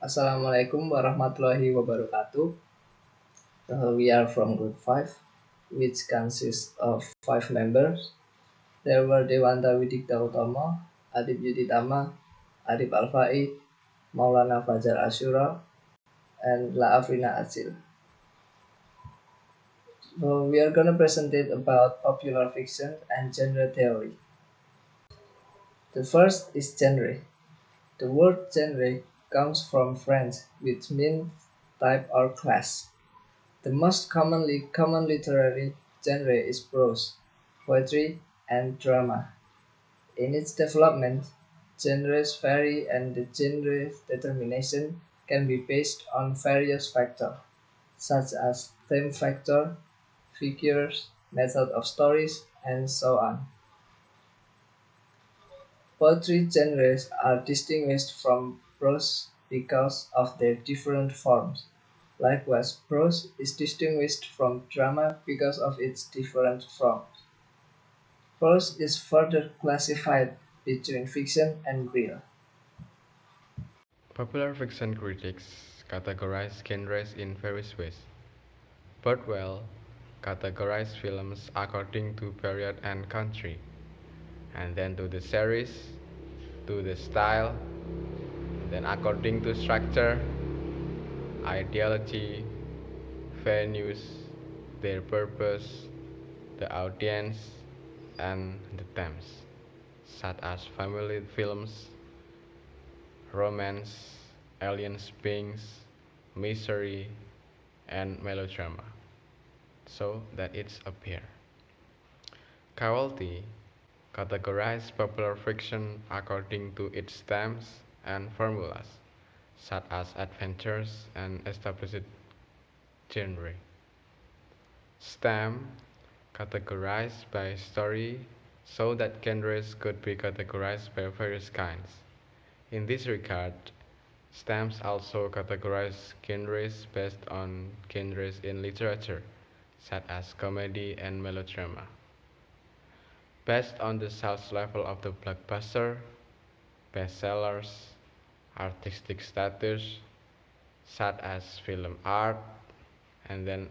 Assalamualaikum warahmatullahi wabarakatuh. We are from Group 5, which consists of 5 members. There were Dewanta Widikta Utama, Adib Yuditama, Arif Alfai, Maulana Fajar Ashura, and La Afrina Acil. So we are going to present it about popular fiction and genre theory. The first is genre. The word genre comes from French, which means type or class. The most common literary genre is prose, poetry, and drama. In its development, genres vary and the genre determination can be based on various factors, such as theme factor, figures, method of stories, and so on. Poetry genres are distinguished from prose because of their different forms. Likewise, prose is distinguished from drama because of its different forms. Prose is further classified between fiction and real. Popular fiction critics categorize genres in various ways. Birdwell categorized films according to period and country, and then to the series, to the style, then according to structure, ideology, venues, their purpose, the audience, and the themes, such as family films, romance, alien beings, misery, and melodrama, so that it's appear. Kawalti categorized popular fiction according to its themes and formulas, such as adventures and established genre. STEM categorized by story so that genres could be categorized by various kinds. In this regard, STEMs also categorize genres based on genres in literature, such as comedy and melodrama. Based on the sales level of the blockbuster, bestsellers, artistic status, such as film art, and then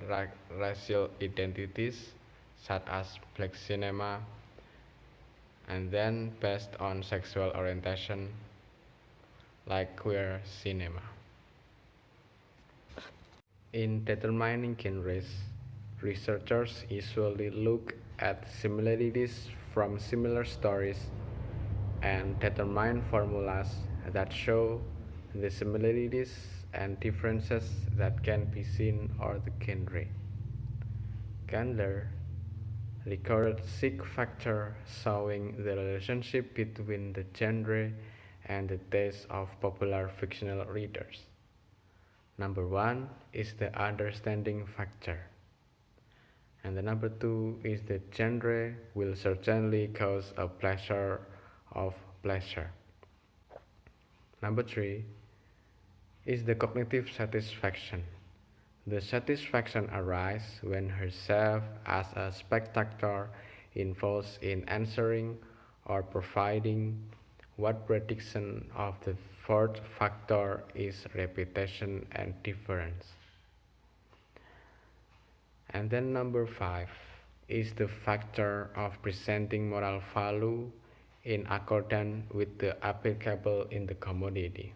racial identities, such as black cinema, and then based on sexual orientation, like queer cinema. In determining genres, researchers usually look at similarities from similar stories and determine formulas that show the similarities and differences that can be seen or the genre. Candler recorded six factors showing the relationship between the genre and the taste of popular fictional readers. Number one is the understanding factor. And the number two is the genre will certainly cause a pleasure of pleasure. Number three is the cognitive satisfaction. The satisfaction arises when herself as a spectator involves in answering or providing what prediction of the fourth factor is repetition and difference. And then number five is the factor of presenting moral value in accordance with the applicable in the commodity.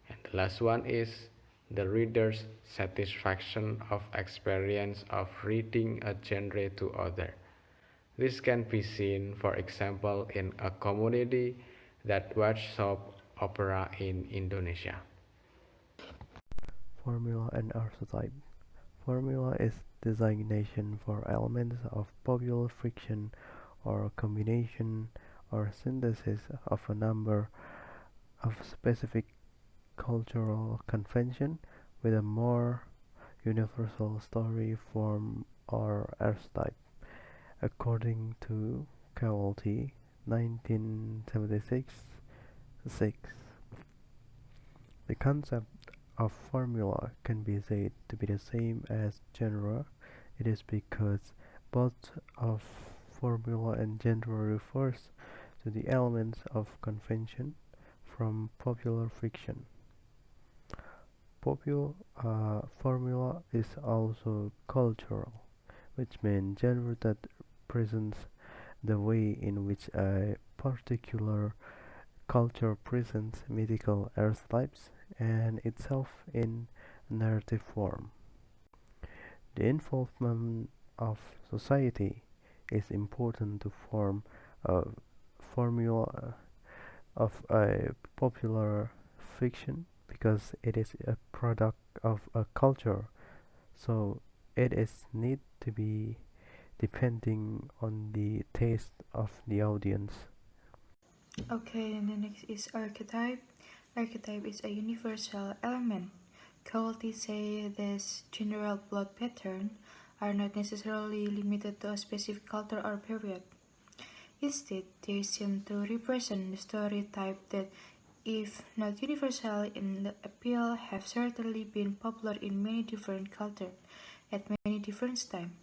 And the last one is the reader's satisfaction of experience of reading a genre to other. This can be seen, for example, in a community that watch soap opera in Indonesia. Formula and Archetype. Formula is designation for elements of popular fiction or combination or synthesis of a number of specific cultural convention with a more universal story form or archetype. According to Cavalti, 1976, 6. The concept of formula can be said to be the same as genre. It is because both of formula and genre refers to the elements of convention from popular fiction. Formula is also cultural, which means genre that presents the way in which a particular culture presents mythical archetypes and itself in narrative form. The involvement of society is important to form a formula of a popular fiction because it is a product of a culture, so it is need to be depending on the taste of the audience. Okay, and the next is archetype. Archetype is a universal element. Qualities say this general plot pattern are not necessarily limited to a specific culture or period. Instead, they seem to represent the story type that, if not universal in appeal, have certainly been popular in many different cultures at many different times.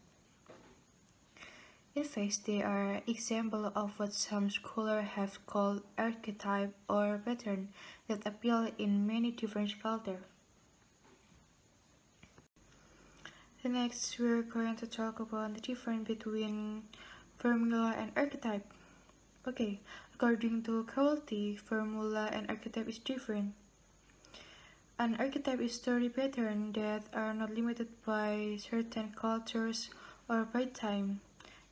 In fact, they are examples of what some scholars have called archetype or pattern that appeal in many different cultures. The next, we're going to talk about the difference between formula and archetype. Okay, according to Cowlty, formula and archetype is different. An archetype is story patterns that are not limited by certain cultures or by time,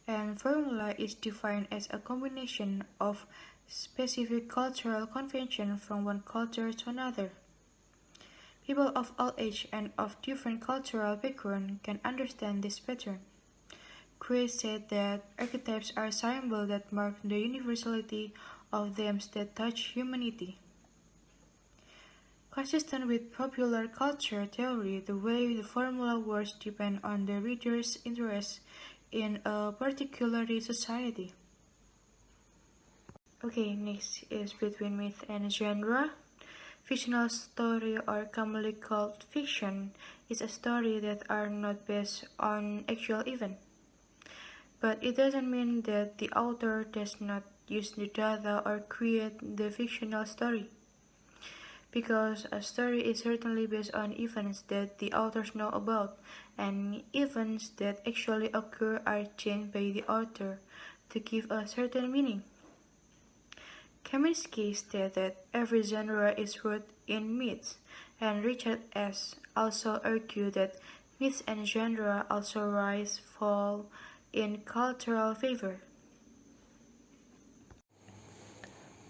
and formula is defined as a combination of specific cultural convention from one culture to another. People of all ages and of different cultural background can understand this pattern. Gray said that archetypes are symbols that mark the universality of themes that touch humanity. Consistent with popular culture theory, the way the formula works depends on the reader's interest in a particular society. Okay, next is between myth and genre. Fictional story, or commonly called fiction, is a story that are not based on actual event. But it doesn't mean that the author does not use the data or create the fictional story, because a story is certainly based on events that the authors know about, and events that actually occur are changed by the author to give a certain meaning. Kaminsky stated that every genre is rooted in myths, and Richard S. also argued that myths and genre also rise fall in cultural favor.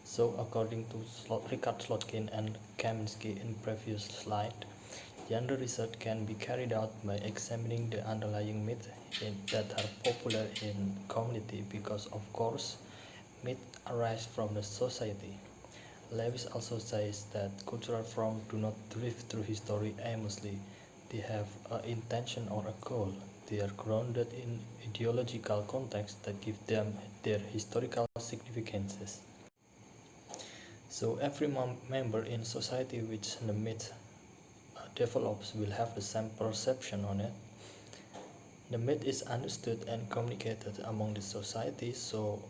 So according to Richard Slotkin and Kaminsky in previous slide, genre research can be carried out by examining the underlying myths that are popular in community because of course myths arise from the society. Lewis also says that cultural forms do not drift through history aimlessly. They have an intention or a goal. They are grounded in ideological contexts that give them their historical significances. So every member in society which the myth develops will have the same perception on it. The myth is understood and communicated among the society, so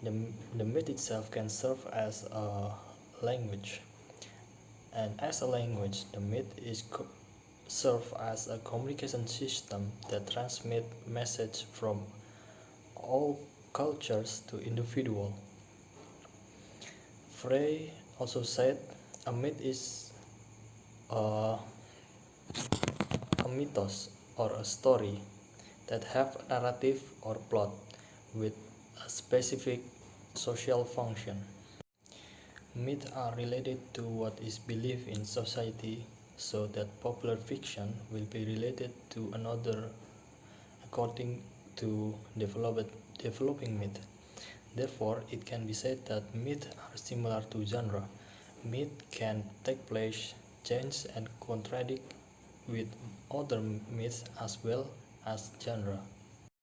the, the myth itself can serve as a language. And as a language, the myth is serve as a communication system that transmits message from all cultures to individual. Frey also said a myth is a, a mythos or a story that have a narrative or plot with a specific social function. Myths are related to what is believed in society, so that popular fiction will be related to another according to developing myth. Therefore, it can be said that myths are similar to genre. Myth can take place, change, and contradict with other myths as well as genre.